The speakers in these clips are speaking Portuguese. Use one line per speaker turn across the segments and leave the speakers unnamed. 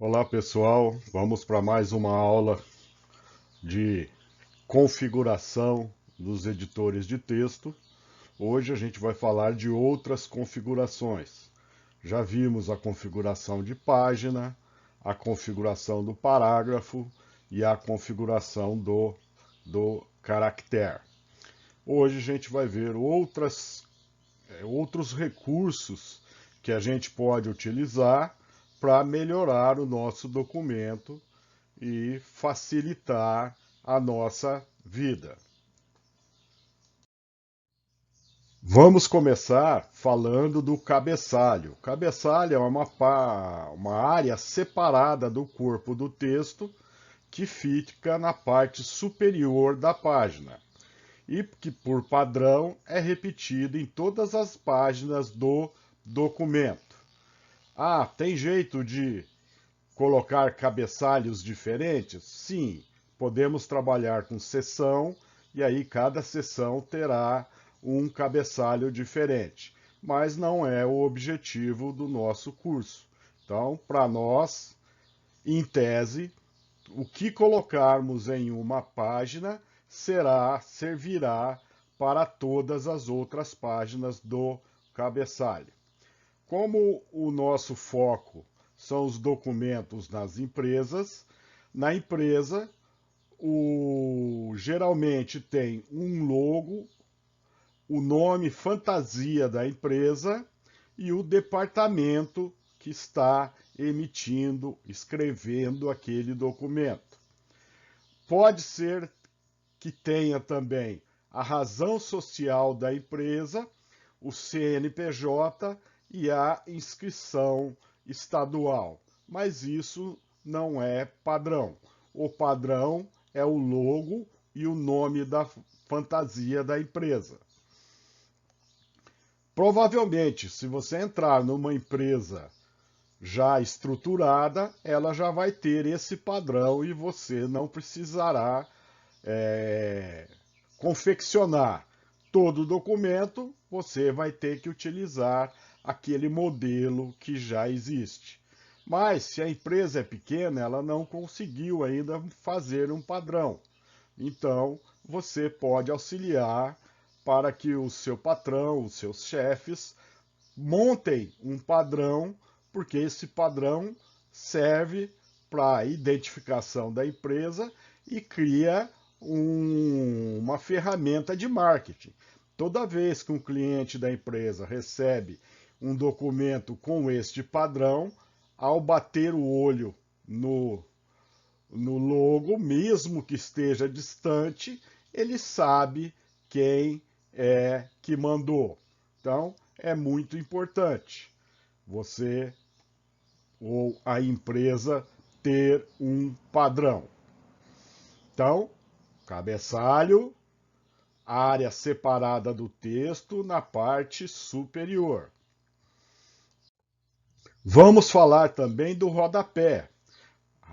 Olá pessoal, vamos para mais uma aula de configuração dos editores de texto. Hoje a gente vai falar de outras configurações. Já vimos a configuração de página, a configuração do parágrafo e a configuração do caractere. Hoje a gente vai ver outros recursos que a gente pode utilizar para melhorar o nosso documento e facilitar a nossa vida. Vamos começar falando do cabeçalho. O cabeçalho é uma área separada do corpo do texto que fica na parte superior da página e que, por padrão, é repetido em todas as páginas do documento. Ah, tem jeito de colocar cabeçalhos diferentes? Sim, podemos trabalhar com seção e aí cada seção terá um cabeçalho diferente, mas não é o objetivo do nosso curso. Então, para nós, em tese, o que colocarmos em uma página servirá para todas as outras páginas do cabeçalho. Como o nosso foco são os documentos nas empresas, na empresa geralmente tem um logo, o nome fantasia da empresa e o departamento que está emitindo, escrevendo aquele documento. Pode ser que tenha também a razão social da empresa, o CNPJ e a inscrição estadual. Mas isso não é padrão. O padrão é o logo e o nome da fantasia da empresa. Provavelmente, se você entrar numa empresa já estruturada, ela já vai ter esse padrão e você não precisará confeccionar todo o documento, você vai ter que utilizar aquele modelo que já existe. Mas se a empresa é pequena, ela não conseguiu ainda fazer um padrão. Então, você pode auxiliar para que o seu patrão, os seus chefes, montem um padrão, porque esse padrão serve para a identificação da empresa e cria uma ferramenta de marketing. Toda vez que um cliente da empresa recebe um documento com este padrão, ao bater o olho no logo, mesmo que esteja distante, ele sabe quem é que mandou. Então, é muito importante você ou a empresa ter um padrão. Então, cabeçalho, área separada do texto na parte superior. Vamos falar também do rodapé.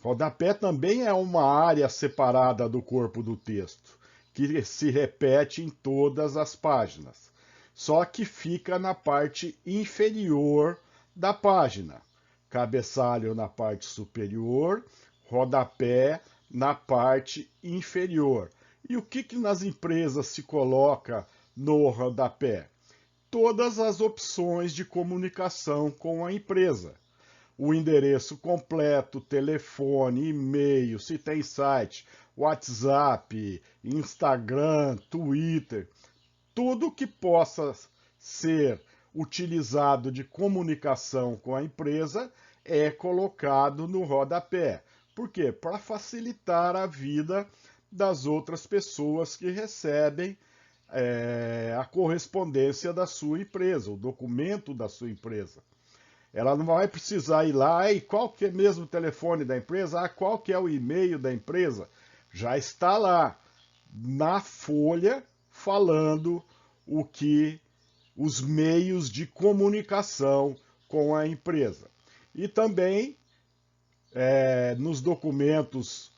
Rodapé também é uma área separada do corpo do texto, que se repete em todas as páginas, só que fica na parte inferior da página. Cabeçalho na parte superior, rodapé na parte inferior. E o que nas empresas se coloca no rodapé? Todas as opções de comunicação com a empresa, o endereço completo, telefone, e-mail, se tem site, WhatsApp, Instagram, Twitter, tudo que possa ser utilizado de comunicação com a empresa é colocado no rodapé. Por quê? Para facilitar a vida das outras pessoas que recebem a correspondência da sua empresa, o documento da sua empresa. Ela não vai precisar ir lá, e qual que é mesmo o telefone da empresa? Ah, qual que é o e-mail da empresa? Já está lá na folha falando o que os meios de comunicação com a empresa. E também nos documentos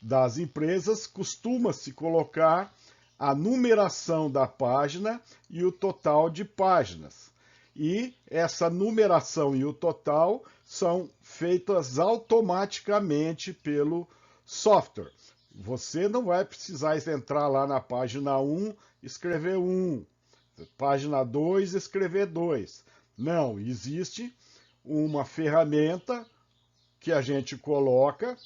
das empresas costuma-se colocar a numeração da página e o total de páginas. E essa numeração e o total são feitas automaticamente pelo software. Você não vai precisar entrar lá na página 1, escrever 1, página 2, escrever 2. Não, existe uma ferramenta que a gente coloca,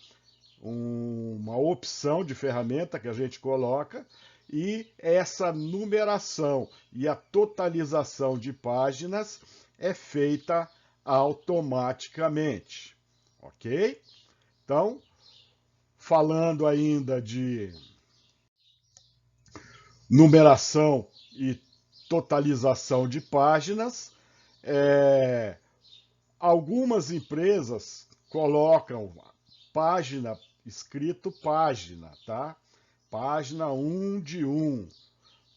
uma opção de ferramenta que a gente coloca, e essa numeração e a totalização de páginas é feita automaticamente, ok? Então, falando ainda de numeração e totalização de páginas, algumas empresas colocam página, escrito página, tá? Página 1 de 1,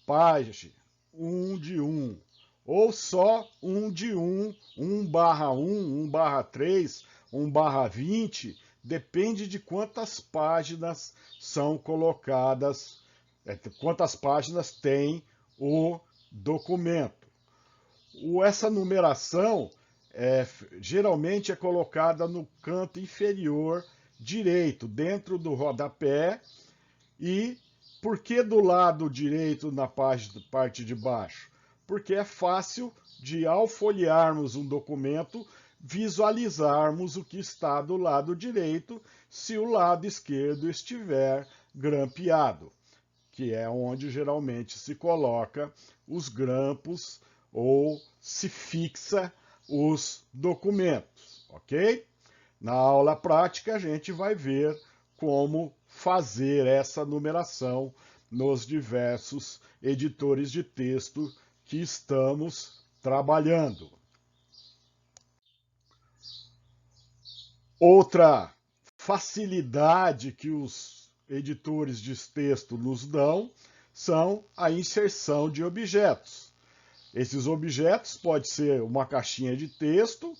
página 1 de 1, ou só 1 de 1, 1/1, 1/3, 1/20, depende de quantas páginas são colocadas, quantas páginas tem o documento. Essa numeração geralmente é colocada no canto inferior direito, dentro do rodapé. E por que do lado direito na parte de baixo? Porque é fácil de, ao folhearmos um documento, visualizarmos o que está do lado direito, se o lado esquerdo estiver grampeado, que é onde geralmente se coloca os grampos ou se fixa os documentos, ok? Na aula prática a gente vai ver como fazer essa numeração nos diversos editores de texto que estamos trabalhando. Outra facilidade que os editores de texto nos dão são a inserção de objetos. Esses objetos podem ser uma caixinha de texto,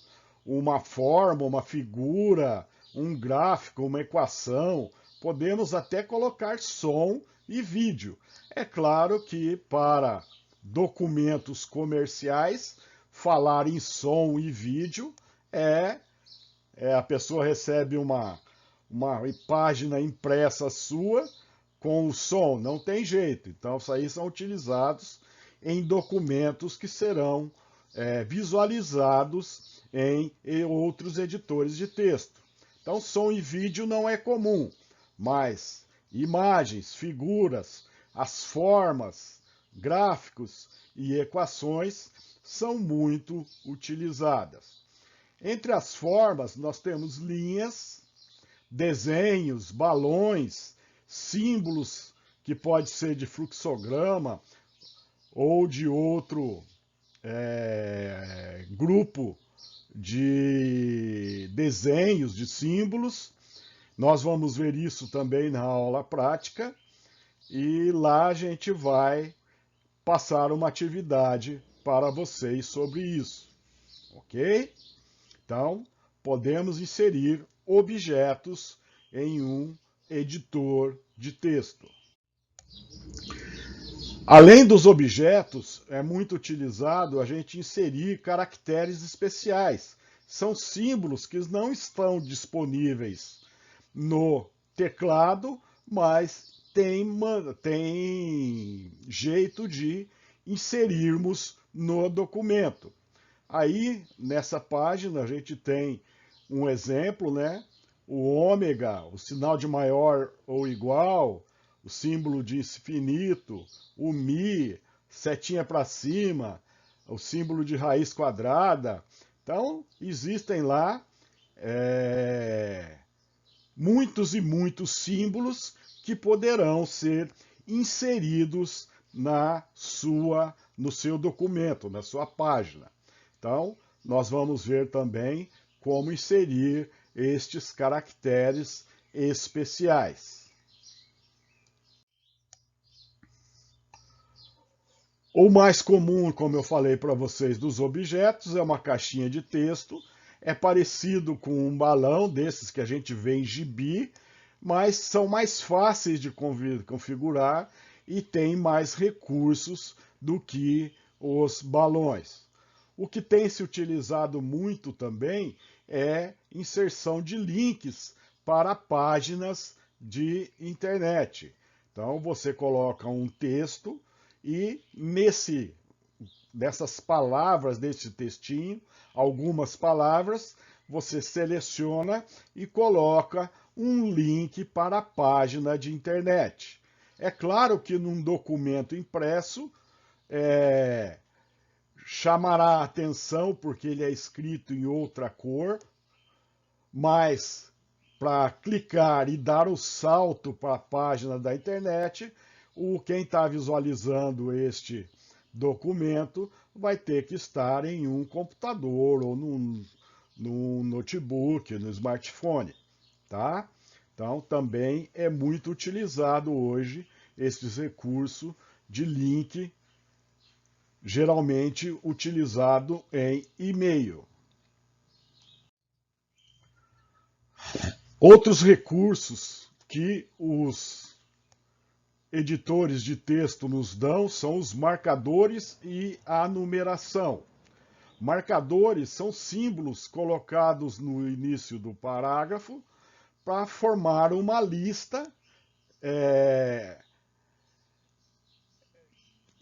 uma forma, uma figura, um gráfico, uma equação. Podemos até colocar som e vídeo. É claro que para documentos comerciais, falar em som e vídeo a pessoa recebe uma página impressa sua com o som, não tem jeito. Então, isso aí são utilizados em documentos que serão visualizados em outros editores de texto. Então, som e vídeo não é comum, mas imagens, figuras, as formas, gráficos e equações são muito utilizadas. Entre as formas, nós temos linhas, desenhos, balões, símbolos, que pode ser de fluxograma ou de outro grupo de desenhos, de símbolos. Nós vamos ver isso também na aula prática e lá a gente vai passar uma atividade para vocês sobre isso, ok? Então, podemos inserir objetos em um editor de texto. Além dos objetos, é muito utilizado a gente inserir caracteres especiais. São símbolos que não estão disponíveis no teclado, mas tem jeito de inserirmos no documento. Aí, nessa página, a gente tem um exemplo, né? O ômega, o sinal de maior ou igual, o símbolo de infinito, o mi, setinha para cima, o símbolo de raiz quadrada. Então, existem lá muitos e muitos símbolos que poderão ser inseridos no seu documento, na sua página. Então, nós vamos ver também como inserir estes caracteres especiais. O mais comum, como eu falei para vocês, dos objetos é uma caixinha de texto. É parecido com um balão desses que a gente vê em gibi, mas são mais fáceis de configurar e têm mais recursos do que os balões. O que tem se utilizado muito também é inserção de links para páginas de internet. Então você coloca um texto e dessas palavras, desse textinho, algumas palavras, você seleciona e coloca um link para a página de internet. É claro que num documento impresso chamará a atenção porque ele é escrito em outra cor, mas para clicar e dar o salto para a página da internet, quem está visualizando este documento vai ter que estar em um computador ou num notebook, no smartphone, tá? Então, também é muito utilizado hoje esses recursos de link, geralmente utilizado em e-mail. Outros recursos que os editores de texto nos dão são os marcadores e a numeração. Marcadores são símbolos colocados no início do parágrafo para formar uma lista,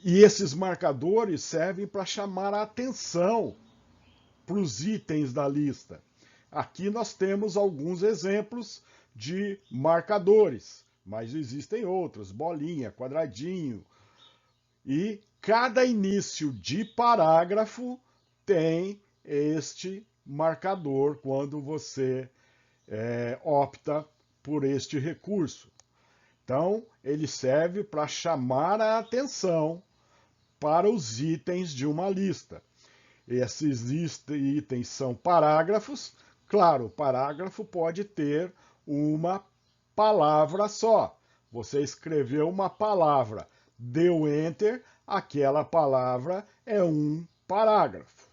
e esses marcadores servem para chamar a atenção para os itens da lista. Aqui nós temos alguns exemplos de marcadores, mas existem outros, bolinha, quadradinho. E cada início de parágrafo tem este marcador quando você opta por este recurso. Então, ele serve para chamar a atenção para os itens de uma lista. Esses itens são parágrafos. Claro, o parágrafo pode ter uma palavra só. Você escreveu uma palavra, deu Enter, aquela palavra é um parágrafo.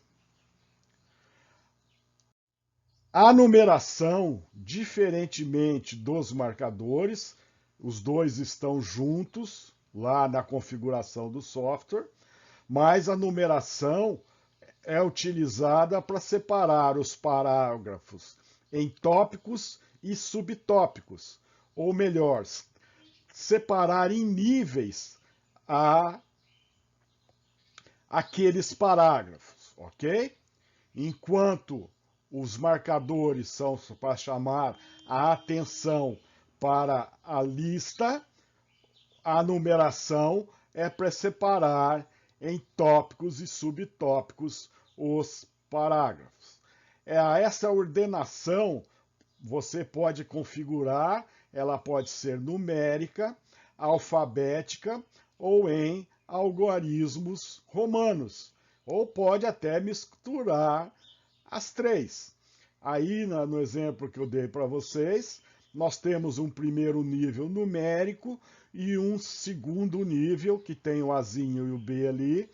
A numeração, diferentemente dos marcadores, os dois estão juntos lá na configuração do software, mas a numeração é utilizada para separar os parágrafos em tópicos e subtópicos, ou melhor, separar em níveis aqueles parágrafos, ok? Enquanto os marcadores são para chamar a atenção para a lista, a numeração é para separar em tópicos e subtópicos os parágrafos. Essa ordenação você pode configurar, ela pode ser numérica, alfabética ou em algarismos romanos, ou pode até misturar as três. Aí, no exemplo que eu dei para vocês, nós temos um primeiro nível numérico e um segundo nível, que tem o Azinho e o B ali,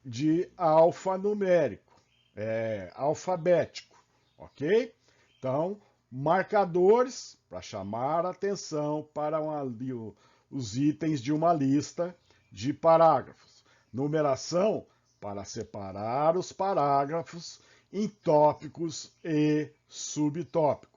de alfanumérico, alfabético, ok? Então, marcadores para chamar a atenção para os itens de uma lista de parágrafos. Numeração para separar os parágrafos em tópicos e subtópicos.